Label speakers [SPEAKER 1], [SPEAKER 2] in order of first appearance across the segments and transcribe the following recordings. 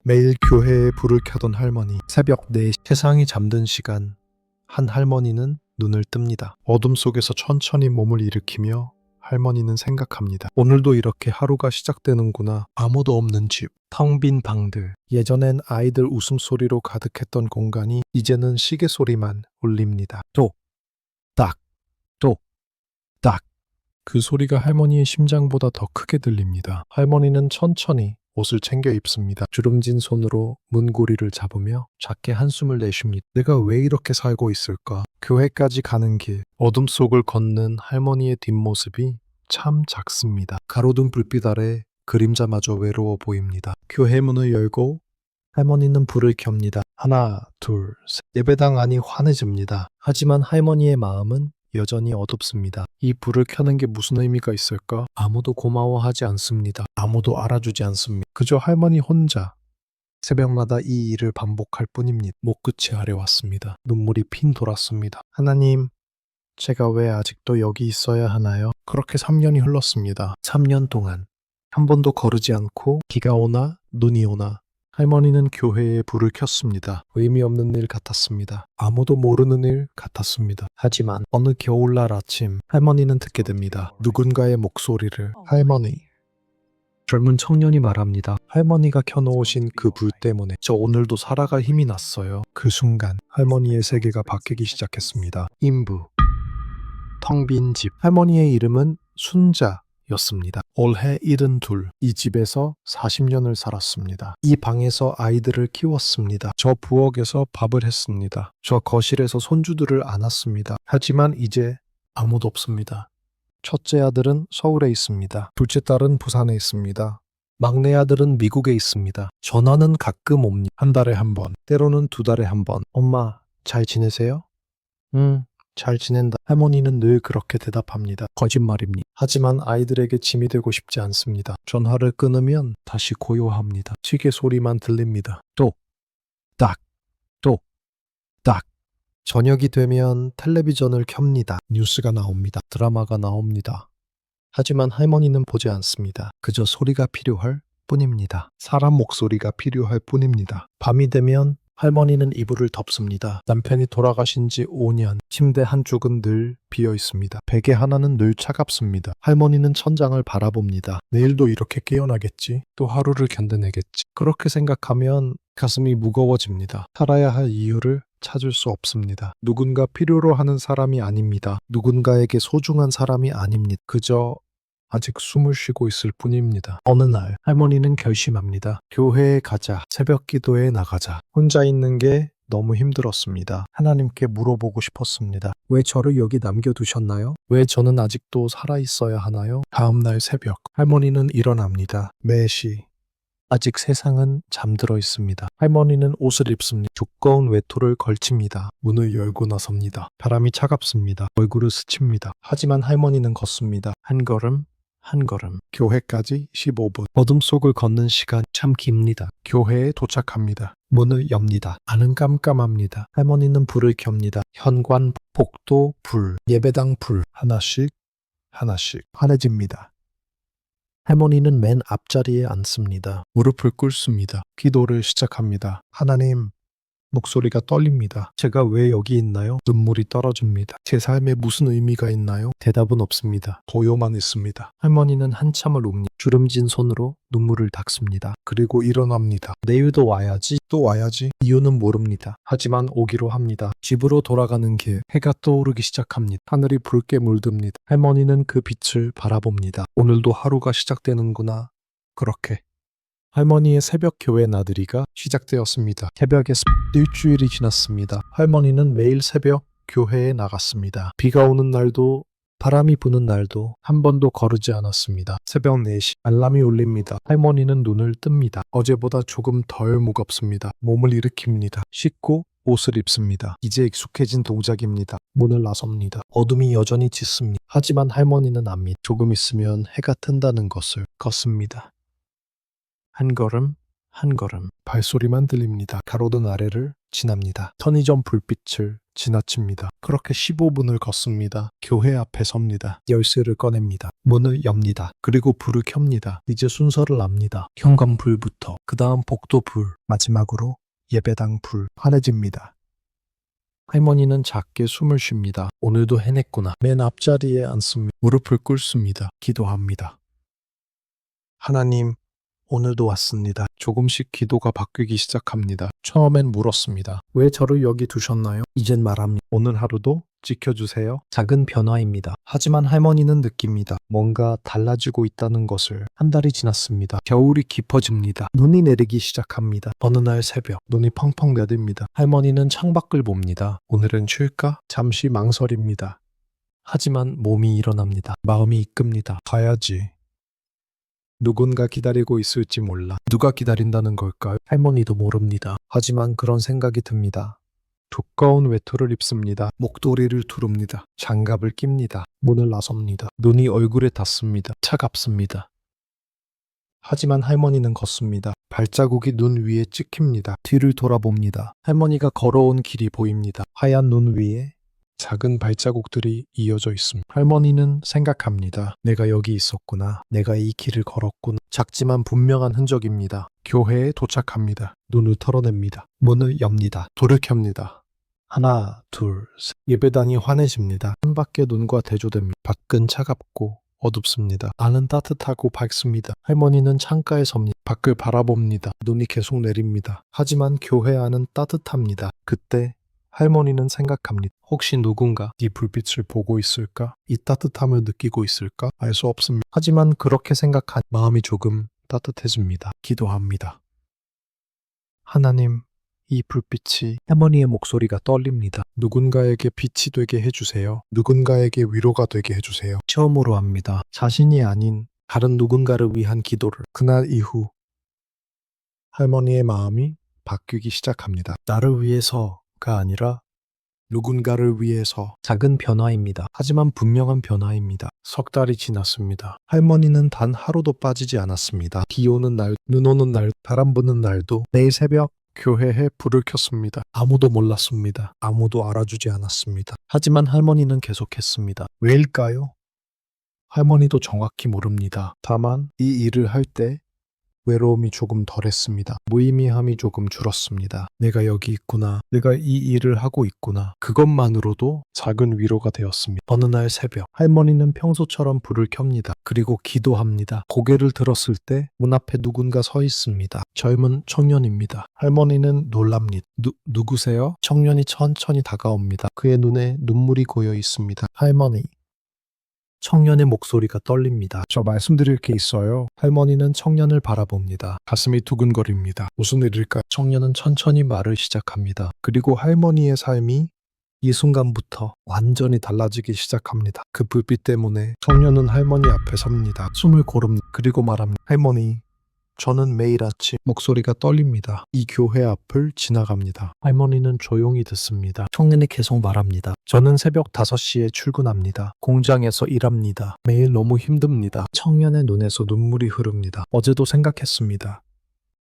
[SPEAKER 1] 매일 교회에 불을 켜던 할머니. 새벽 4시 세상이 잠든 시간, 한 할머니는 눈을 뜹니다. 어둠 속에서 천천히 몸을 일으키며 할머니는 생각합니다. 오늘도 이렇게 하루가 시작되는구나. 아무도 없는 집, 텅 빈 방들. 예전엔 아이들 웃음소리로 가득했던 공간이 이제는 시계 소리만 울립니다. 또, 딱, 또, 딱. 그 소리가 할머니의 심장보다 더 크게 들립니다. 할머니는 천천히 옷을 챙겨 입습니다. 주름진 손으로 문고리를 잡으며 작게 한숨을 내쉽니다. 내가 왜 이렇게 살고 있을까? 교회까지 가는 길, 어둠 속을 걷는 할머니의 뒷모습이 참 작습니다. 가로등 불빛 아래 그림자마저 외로워 보입니다. 교회 문을 열고 할머니는 불을 켭니다. 하나, 둘, 셋. 예배당 안이 환해집니다. 하지만 할머니의 마음은 여전히 어둡습니다. 이 불을 켜는 게 무슨 의미가 있을까? 아무도 고마워하지 않습니다. 아무도 알아주지 않습니다. 그저 할머니 혼자 새벽마다 이 일을 반복할 뿐입니다. 목끝이 아래왔습니다. 눈물이 핑 돌았습니다. 하나님, 제가 왜 아직도 여기 있어야 하나요? 그렇게 3년이 흘렀습니다. 3년 동안 한 번도 거르지 않고 비가 오나 눈이 오나 할머니는 교회에 불을 켰습니다. 의미 없는 일 같았습니다. 아무도 모르는 일 같았습니다. 하지만 어느 겨울날 아침 할머니는 듣게 됩니다. 누군가의 목소리를. 할머니. 젊은 청년이 말합니다. 할머니가 켜놓으신 그 불 때문에 저 오늘도 살아갈 힘이 났어요. 그 순간 할머니의 세계가 바뀌기 시작했습니다. 인부. 텅 빈 집. 할머니의 이름은 순자였습니다. 올해 72. 이 집에서 40년을 살았습니다. 이 방에서 아이들을 키웠습니다. 저 부엌에서 밥을 했습니다. 저 거실에서 손주들을 안았습니다. 하지만 이제 아무도 없습니다. 첫째 아들은 서울에 있습니다. 둘째 딸은 부산에 있습니다. 막내 아들은 미국에 있습니다. 전화는 가끔 옵니다. 한 달에 한 번, 때로는 2달에 한 번. 엄마, 잘 지내세요? 잘 지낸다. 할머니는 늘 그렇게 대답합니다. 거짓말입니다. 하지만 아이들에게 짐이 되고 싶지 않습니다. 전화를 끊으면 다시 고요합니다. 시계 소리만 들립니다. 또, 딱, 또, 딱. 저녁이 되면 텔레비전을 켭니다. 뉴스가 나옵니다. 드라마가 나옵니다. 하지만 할머니는 보지 않습니다. 그저 소리가 필요할 뿐입니다. 사람 목소리가 필요할 뿐입니다. 밤이 되면 할머니는 이불을 덮습니다. 남편이 돌아가신 지 5년. 침대 한쪽은 늘 비어 있습니다. 베개 하나는 늘 차갑습니다. 할머니는 천장을 바라봅니다. 내일도 이렇게 깨어나겠지. 또 하루를 견뎌내겠지. 그렇게 생각하면 가슴이 무거워집니다. 살아야 할 이유를 찾을 수 없습니다. 누군가 필요로 하는 사람이 아닙니다. 누군가에게 소중한 사람이 아닙니다. 그저 아직 숨을 쉬고 있을 뿐입니다. 어느 날 할머니는 결심합니다. 교회에 가자. 새벽 기도에 나가자. 혼자 있는 게 너무 힘들었습니다. 하나님께 물어보고 싶었습니다. 왜 저를 여기 남겨두셨나요? 왜 저는 아직도 살아있어야 하나요? 다음 날 새벽 할머니는 일어납니다. 매시 아직 세상은 잠들어 있습니다. 할머니는 옷을 입습니다. 두꺼운 외투를 걸칩니다. 문을 열고 나섭니다. 바람이 차갑습니다. 얼굴을 스칩니다. 하지만 할머니는 걷습니다. 한 걸음 한 걸음. 교회까지 15분. 어둠 속을 걷는 시간 참 깁니다. 교회에 도착합니다. 문을 엽니다. 안은 깜깜합니다. 할머니는 불을 켭니다. 현관, 복도, 불, 예배당 불. 하나씩 하나씩 환해집니다. 할머니는 맨 앞자리에 앉습니다. 무릎을 꿇습니다. 기도를 시작합니다. 하나님, 목소리가 떨립니다. 제가 왜 여기 있나요? 눈물이 떨어집니다. 제 삶에 무슨 의미가 있나요? 대답은 없습니다. 고요만 있습니다. 할머니는 한참을 웁니다. 주름진 손으로 눈물을 닦습니다. 그리고 일어납니다. 내일도 와야지, 또 와야지. 이유는 모릅니다. 하지만 오기로 합니다. 집으로 돌아가는 길, 해가 떠오르기 시작합니다. 하늘이 붉게 물듭니다. 할머니는 그 빛을 바라봅니다. 오늘도 하루가 시작되는구나. 그렇게. 할머니의 새벽 교회 나들이가 시작되었습니다. 새벽에 일주일이 지났습니다. 할머니는 매일 새벽 교회에 나갔습니다. 비가 오는 날도 바람이 부는 날도 한 번도 거르지 않았습니다. 새벽 4시 알람이 울립니다. 할머니는 눈을 뜹니다. 어제보다 조금 덜 무겁습니다. 몸을 일으킵니다. 씻고 옷을 입습니다. 이제 익숙해진 동작입니다. 문을 나섭니다. 어둠이 여전히 짙습니다. 하지만 할머니는 압니다. 조금 있으면 해가 뜬다는 것을. 걷습니다. 한 걸음 한 걸음 발소리만 들립니다. 가로등 아래를 지납니다. 편의점 불빛을 지나칩니다. 그렇게 15분을 걷습니다. 교회 앞에 섭니다. 열쇠를 꺼냅니다. 문을 엽니다. 그리고 불을 켭니다. 이제 순서를 압니다. 현관불부터, 그 다음 복도불, 마지막으로 예배당 불. 환해집니다. 할머니는 작게 숨을 쉽니다. 오늘도 해냈구나. 맨 앞자리에 앉습니다. 무릎을 꿇습니다. 기도합니다. 하나님, 오늘도 왔습니다. 조금씩 기도가 바뀌기 시작합니다. 처음엔 물었습니다. 왜 저를 여기 두셨나요? 이젠 말합니다. 오늘 하루도 지켜주세요. 작은 변화입니다. 하지만 할머니는 느낍니다. 뭔가 달라지고 있다는 것을. 한 달이 지났습니다. 겨울이 깊어집니다. 눈이 내리기 시작합니다. 어느 날 새벽, 눈이 펑펑 내립니다. 할머니는 창밖을 봅니다. 오늘은 쉴까? 잠시 망설입니다. 하지만 몸이 일어납니다. 마음이 이끕니다. 가야지. 누군가 기다리고 있을지 몰라. 누가 기다린다는 걸까요? 할머니도 모릅니다. 하지만 그런 생각이 듭니다. 두꺼운 외투를 입습니다. 목도리를 두릅니다. 장갑을 낍니다. 문을 나섭니다. 눈이 얼굴에 닿습니다. 차갑습니다. 하지만 할머니는 걷습니다. 발자국이 눈 위에 찍힙니다. 뒤를 돌아봅니다. 할머니가 걸어온 길이 보입니다. 하얀 눈 위에 작은 발자국들이 이어져 있습니다. 할머니는 생각합니다. 내가 여기 있었구나. 내가 이 길을 걸었구나. 작지만 분명한 흔적입니다. 교회에 도착합니다. 눈을 털어냅니다. 문을 엽니다. 불을 켭니다. 하나, 둘, 셋. 예배당이 환해집니다. 창밖에 눈과 대조됩니다. 밖은 차갑고 어둡습니다. 안은 따뜻하고 밝습니다. 할머니는 창가에 섭니다. 밖을 바라봅니다. 눈이 계속 내립니다. 하지만 교회 안은 따뜻합니다. 그때 할머니는 생각합니다. 혹시 누군가 이 불빛을 보고 있을까? 이 따뜻함을 느끼고 있을까? 알 수 없습니다. 하지만 그렇게 생각한 마음이 조금 따뜻해집니다. 기도합니다. 하나님, 이 불빛이 할머니의 목소리가 떨립니다. 누군가에게 빛이 되게 해주세요. 누군가에게 위로가 되게 해주세요. 처음으로 합니다. 자신이 아닌 다른 누군가를 위한 기도를. 그날 이후 할머니의 마음이 바뀌기 시작합니다. 나를 위해서가 아니라 누군가를 위해서. 작은 변화입니다. 하지만 분명한 변화입니다. 석 달이 지났습니다. 할머니는 단 하루도 빠지지 않았습니다. 비 오는 날, 눈 오는 날, 바람 부는 날도 매일 새벽 교회에 불을 켰습니다. 아무도 몰랐습니다. 아무도 알아주지 않았습니다. 하지만 할머니는 계속했습니다. 왜일까요? 할머니도 정확히 모릅니다. 다만 이 일을 할 때 외로움이 조금 덜했습니다. 무의미함이 조금 줄었습니다. 내가 여기 있구나. 내가 이 일을 하고 있구나. 그것만으로도 작은 위로가 되었습니다. 어느 날 새벽, 할머니는 평소처럼 불을 켭니다. 그리고 기도합니다. 고개를 들었을 때 문 앞에 누군가 서 있습니다. 젊은 청년입니다. 할머니는 놀랍니다. 누구세요? 청년이 천천히 다가옵니다. 그의 눈에 눈물이 고여 있습니다. 할머니. 청년의 목소리가 떨립니다. 저 말씀드릴 게 있어요. 할머니는 청년을 바라봅니다. 가슴이 두근거립니다. 무슨 일일까? 청년은 천천히 말을 시작합니다. 그리고 할머니의 삶이 이 순간부터 완전히 달라지기 시작합니다. 그 불빛 때문에 청년은 할머니 앞에 섭니다. 숨을 고릅니다. 그리고 말합니다. 할머니, 저는 매일 아침 목소리가 떨립니다. 이 교회 앞을 지나갑니다. 할머니는 조용히 듣습니다. 청년이 계속 말합니다. 저는 새벽 5시에 출근합니다. 공장에서 일합니다. 매일 너무 힘듭니다. 청년의 눈에서 눈물이 흐릅니다. 어제도 생각했습니다.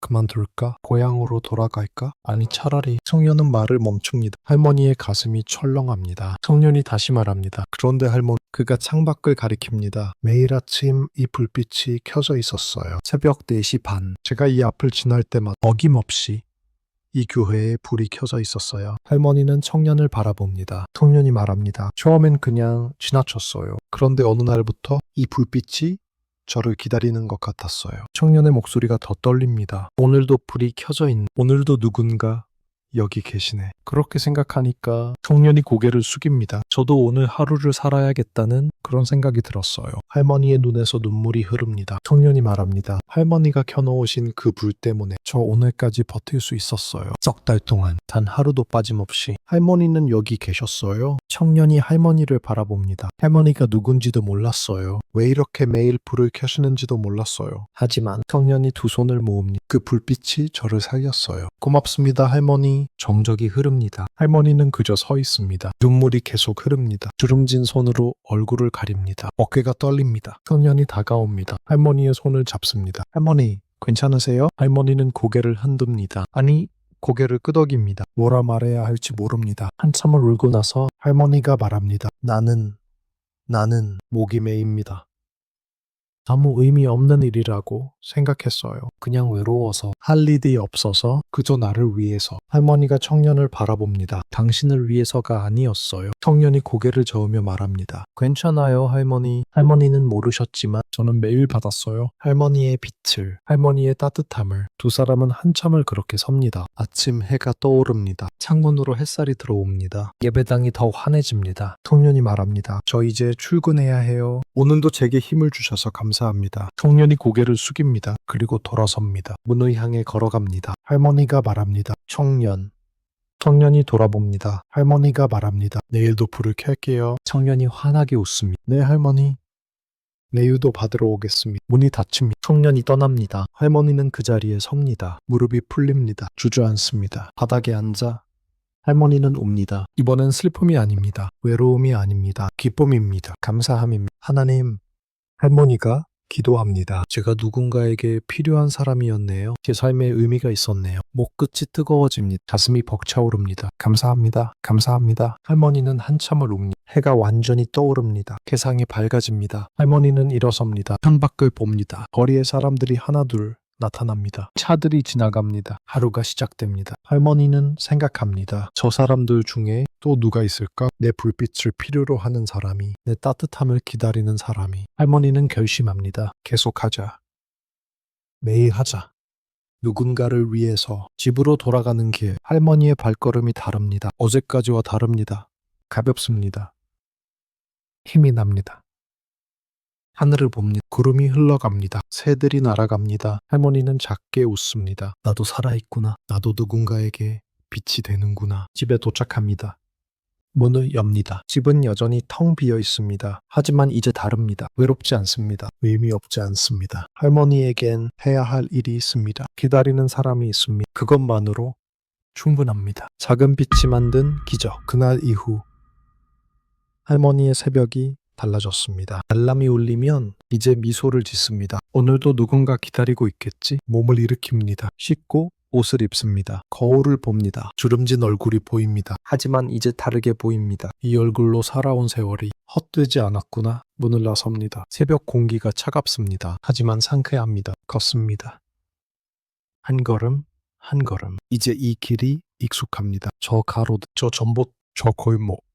[SPEAKER 1] 그만둘까? 고향으로 돌아갈까? 아니 차라리. 청년은 말을 멈춥니다. 할머니의 가슴이 철렁합니다. 청년이 다시 말합니다. 그런데 할머니, 그가 창밖을 가리킵니다. 매일 아침 이 불빛이 켜져 있었어요. 새벽 4시 반. 제가 이 앞을 지날 때마다 어김없이 이 교회에 불이 켜져 있었어요. 할머니는 청년을 바라봅니다. 청년이 말합니다. 처음엔 그냥 지나쳤어요. 그런데 어느 날부터 이 불빛이 저를 기다리는 것 같았어요. 청년의 목소리가 더 떨립니다. 오늘도 불이 켜져 있는, 오늘도 누군가 여기 계시네. 그렇게 생각하니까 청년이 고개를 숙입니다. 저도 오늘 하루를 살아야겠다는 그런 생각이 들었어요. 할머니의 눈에서 눈물이 흐릅니다. 청년이 말합니다. 할머니가 켜놓으신 그 불 때문에 저 오늘까지 버틸 수 있었어요. 석 달 동안 단 하루도 빠짐없이. 할머니는 여기 계셨어요? 청년이 할머니를 바라봅니다. 할머니가 누군지도 몰랐어요. 왜 이렇게 매일 불을 켜시는지도 몰랐어요. 하지만 청년이 두 손을 모읍니다. 그 불빛이 저를 살렸어요. 고맙습니다, 할머니. 정적이 흐릅니다. 할머니는 그저 서 있습니다. 눈물이 계속 흐릅니다. 주름진 손으로 얼굴을 가립니다. 어깨가 떨립니다. 청년이 다가옵니다. 할머니의 손을 잡습니다. 할머니, 괜찮으세요? 할머니는 고개를 흔듭니다. 아니, 고개를 끄덕입니다. 뭐라 말해야 할지 모릅니다. 한참을 울고 나서 할머니가 말합니다. 나는 목이 메입니다. 아무 의미 없는 일이라고 생각했어요. 그냥 외로워서, 할 일이 없어서, 그저 나를 위해서. 할머니가 청년을 바라봅니다. 당신을 위해서가 아니었어요. 청년이 고개를 저으며 말합니다. 괜찮아요, 할머니. 할머니는 모르셨지만 저는 매일 받았어요. 할머니의 빛을, 할머니의 따뜻함을. 두 사람은 한참을 그렇게 섭니다. 아침 해가 떠오릅니다. 창문으로 햇살이 들어옵니다. 예배당이 더 환해집니다. 청년이 말합니다. 저 이제 출근해야 해요. 오늘도 제게 힘을 주셔서 감사합니다. 청년이 고개를 숙입니다. 그리고 돌아섭니다. 문을 향해 걸어갑니다. 할머니가 말합니다. 청년이 돌아봅니다. 할머니가 말합니다. 내일도 불을 켤게요. 청년이 환하게 웃습니다. 네, 할머니. 내일도 받으러 오겠습니다. 문이 닫힙니다. 청년이 떠납니다. 할머니는 그 자리에 섭니다. 무릎이 풀립니다. 주저앉습니다. 바닥에 앉아 할머니는 웁니다. 이번엔 슬픔이 아닙니다. 외로움이 아닙니다. 기쁨입니다. 감사함입니다. 하나님, 할머니가 기도합니다. 제가 누군가에게 필요한 사람이었네요. 제 삶에 의미가 있었네요. 목끝이 뜨거워집니다. 가슴이 벅차오릅니다. 감사합니다. 감사합니다. 할머니는 한참을 웁니다. 해가 완전히 떠오릅니다. 세상이 밝아집니다. 할머니는 일어섭니다. 창밖을 봅니다. 거리에 사람들이 하나둘 나타납니다. 차들이 지나갑니다. 하루가 시작됩니다. 할머니는 생각합니다. 저 사람들 중에 또 누가 있을까? 내 불빛을 필요로 하는 사람이, 내 따뜻함을 기다리는 사람이. 할머니는 결심합니다. 계속하자. 매일 하자. 누군가를 위해서. 집으로 돌아가는 길. 할머니의 발걸음이 다릅니다. 어제까지와 다릅니다. 가볍습니다. 힘이 납니다. 하늘을 봅니다. 구름이 흘러갑니다. 새들이 날아갑니다. 할머니는 작게 웃습니다. 나도 살아있구나. 나도 누군가에게 빛이 되는구나. 집에 도착합니다. 문을 엽니다. 집은 여전히 텅 비어 있습니다. 하지만 이제 다릅니다. 외롭지 않습니다. 의미 없지 않습니다. 할머니에겐 해야 할 일이 있습니다. 기다리는 사람이 있습니다. 그것만으로 충분합니다. 작은 빛이 만든 기적. 그날 이후 할머니의 새벽이 달라졌습니다. 알람이 울리면 이제 미소를 짓습니다. 오늘도 누군가 기다리고 있겠지? 몸을 일으킵니다. 씻고 옷을 입습니다. 거울을 봅니다. 주름진 얼굴이 보입니다. 하지만 이제 다르게 보입니다. 이 얼굴로 살아온 세월이 헛되지 않았구나. 문을 나섭니다. 새벽 공기가 차갑습니다. 하지만 상쾌합니다. 걷습니다. 한 걸음, 한 걸음. 이제 이 길이 익숙합니다. 저 가로등, 저 전봇, 저 골목.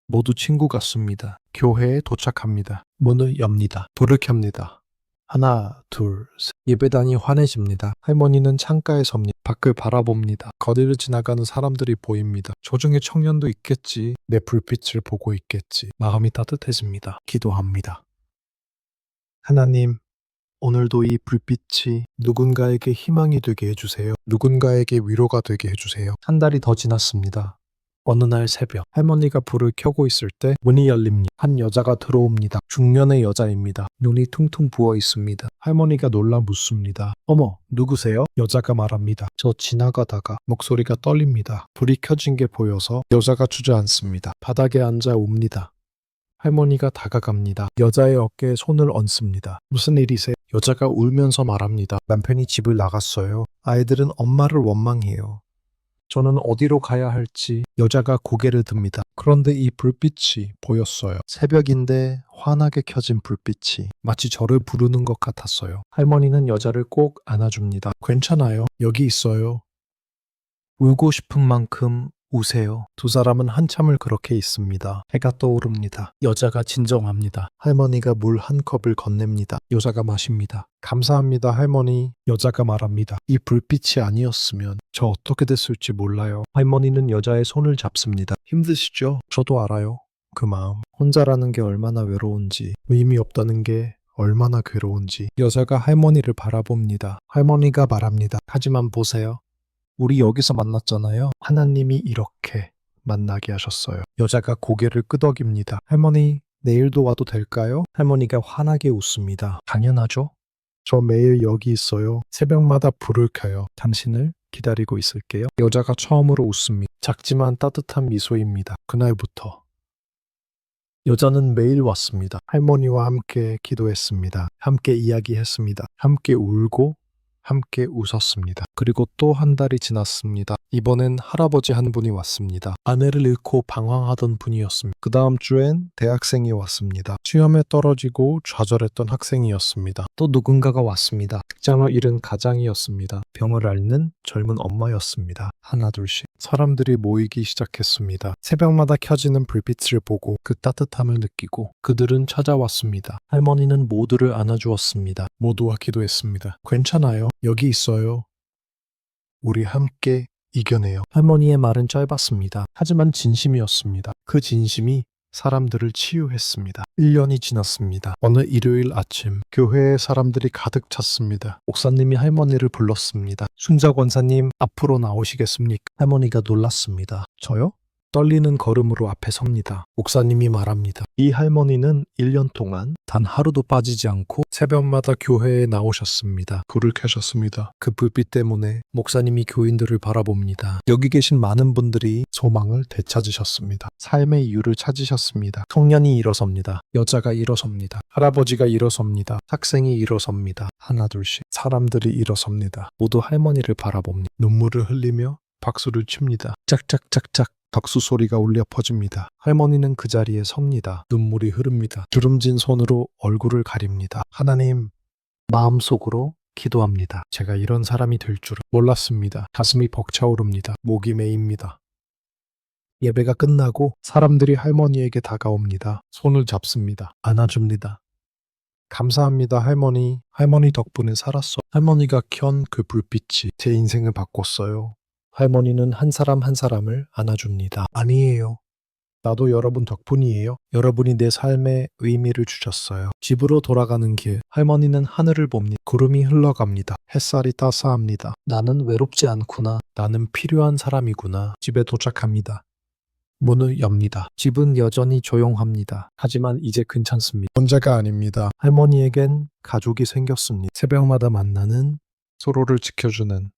[SPEAKER 1] 모두 친구 같습니다. 교회에 도착합니다. 문을 엽니다. 불을 켭니다. 하나, 둘, 셋. 예배당이 환해집니다. 할머니는 창가에 섭니다. 밖을 바라봅니다. 거리를 지나가는 사람들이 보입니다. 저 중에 청년도 있겠지. 내 불빛을 보고 있겠지. 마음이 따뜻해집니다. 기도합니다. 하나님, 오늘도 이 불빛이 누군가에게 희망이 되게 해주세요. 누군가에게 위로가 되게 해주세요. 한 달이 더 지났습니다. 어느 날 새벽, 할머니가 불을 켜고 있을 때 문이 열립니다. 한 여자가 들어옵니다. 중년의 여자입니다. 눈이 퉁퉁 부어 있습니다. 할머니가 놀라 묻습니다. 어머, 누구세요? 여자가 말합니다. 저 지나가다가. 목소리가 떨립니다. 불이 켜진 게 보여서 여자가 주저앉습니다. 바닥에 앉아 웁니다. 할머니가 다가갑니다. 여자의 어깨에 손을 얹습니다. 무슨 일이세요? 여자가 울면서 말합니다. 남편이 집을 나갔어요. 아이들은 엄마를 원망해요. 저는 어디로 가야 할지. 여자가 고개를 듭니다. 그런데 이 불빛이 보였어요. 새벽인데 환하게 켜진 불빛이 마치 저를 부르는 것 같았어요. 할머니는 여자를 꼭 안아줍니다. 괜찮아요. 여기 있어요. 울고 싶은 만큼 우세요. 두 사람은 한참을 그렇게 있습니다. 해가 떠오릅니다. 여자가 진정합니다. 할머니가 물 한 컵을 건넵니다. 여자가 마십니다. 감사합니다, 할머니. 여자가 말합니다. 이 불빛이 아니었으면 저 어떻게 됐을지 몰라요. 할머니는 여자의 손을 잡습니다. 힘드시죠? 저도 알아요. 그 마음. 혼자라는 게 얼마나 외로운지, 의미 없다는 게 얼마나 괴로운지. 여자가 할머니를 바라봅니다. 할머니가 말합니다. 하지만 보세요. 우리 여기서 만났잖아요. 하나님이 이렇게 만나게 하셨어요. 여자가 고개를 끄덕입니다. 할머니, 내일도 와도 될까요? 할머니가 환하게 웃습니다. 당연하죠. 저 매일 여기 있어요. 새벽마다 불을 켜요. 당신을 기다리고 있을게요. 여자가 처음으로 웃습니다. 작지만 따뜻한 미소입니다. 그날부터 여자는 매일 왔습니다. 할머니와 함께 기도했습니다. 함께 이야기했습니다. 함께 울고 함께 웃었습니다. 그리고 또 한 달이 지났습니다. 이번엔 할아버지 한 분이 왔습니다. 아내를 잃고 방황하던 분이었습니다. 그 다음 주엔 대학생이 왔습니다. 시험에 떨어지고 좌절했던 학생이었습니다. 또 누군가가 왔습니다. 직장을 잃은 가장이었습니다. 병을 앓는 젊은 엄마였습니다. 하나 둘씩 사람들이 모이기 시작했습니다. 새벽마다 켜지는 불빛을 보고 그 따뜻함을 느끼고 그들은 찾아왔습니다. 할머니는 모두를 안아주었습니다. 모두와 기도했습니다. 괜찮아요. 여기 있어요. 우리 함께 이겨내요. 할머니의 말은 짧았습니다. 하지만 진심이었습니다. 그 진심이 사람들을 치유했습니다. 1년이 지났습니다. 어느 일요일 아침 교회에 사람들이 가득 찼습니다. 목사님이 할머니를 불렀습니다. 순자 권사님 앞으로 나오시겠습니까? 할머니가 놀랐습니다. 저요? 떨리는 걸음으로 앞에 섭니다. 목사님이 말합니다. 이 할머니는 1년 동안 단 하루도 빠지지 않고 새벽마다 교회에 나오셨습니다. 불을 켜셨습니다. 그 불빛 때문에 목사님이 교인들을 바라봅니다. 여기 계신 많은 분들이 소망을 되찾으셨습니다. 삶의 이유를 찾으셨습니다. 청년이 일어섭니다. 여자가 일어섭니다. 할아버지가 일어섭니다. 학생이 일어섭니다. 하나 둘씩 사람들이 일어섭니다. 모두 할머니를 바라봅니다. 눈물을 흘리며 박수를 칩니다. 짝짝짝짝 박수 소리가 울려 퍼집니다. 할머니는 그 자리에 섭니다. 눈물이 흐릅니다. 주름진 손으로 얼굴을 가립니다. 하나님, 마음속으로 기도합니다. 제가 이런 사람이 될 줄은 몰랐습니다. 가슴이 벅차오릅니다. 목이 메입니다. 예배가 끝나고 사람들이 할머니에게 다가옵니다. 손을 잡습니다. 안아줍니다. 감사합니다, 할머니. 할머니 덕분에 살았어. 할머니가 켠 그 불빛이 제 인생을 바꿨어요. 할머니는 한 사람 한 사람을 안아줍니다. 아니에요. 나도 여러분 덕분이에요. 여러분이 내 삶에 의미를 주셨어요. 집으로 돌아가는 길, 할머니는 하늘을 봅니다. 구름이 흘러갑니다. 햇살이 따스합니다. 나는 외롭지 않구나. 나는 필요한 사람이구나. 집에 도착합니다. 문을 엽니다. 집은 여전히 조용합니다. 하지만 이제 괜찮습니다. 혼자가 아닙니다. 할머니에겐 가족이 생겼습니다. 새벽마다 만나는, 서로를 지켜주는,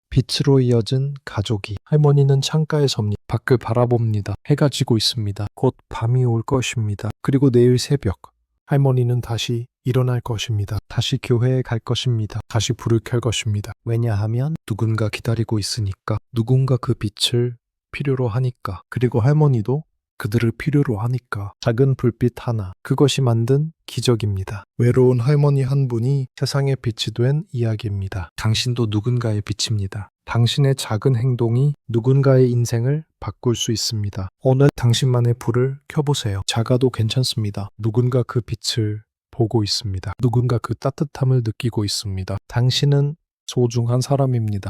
[SPEAKER 1] 빛으로 이어진 가족이. 할머니는 창가에 섭니다. 밖을 바라봅니다. 해가 지고 있습니다. 곧 밤이 올 것입니다. 그리고 내일 새벽 할머니는 다시 일어날 것입니다. 다시 교회에 갈 것입니다. 다시 불을 켤 것입니다. 왜냐하면 누군가 기다리고 있으니까. 누군가 그 빛을 필요로 하니까. 그리고 할머니도 그들을 필요로 하니까. 작은 불빛 하나, 그것이 만든 기적입니다. 외로운 할머니 한 분이 세상의 빛이 된 이야기입니다. 당신도 누군가의 빛입니다. 당신의 작은 행동이 누군가의 인생을 바꿀 수 있습니다. 오늘 당신만의 불을 켜보세요. 작아도 괜찮습니다. 누군가 그 빛을 보고 있습니다. 누군가 그 따뜻함을 느끼고 있습니다. 당신은 소중한 사람입니다.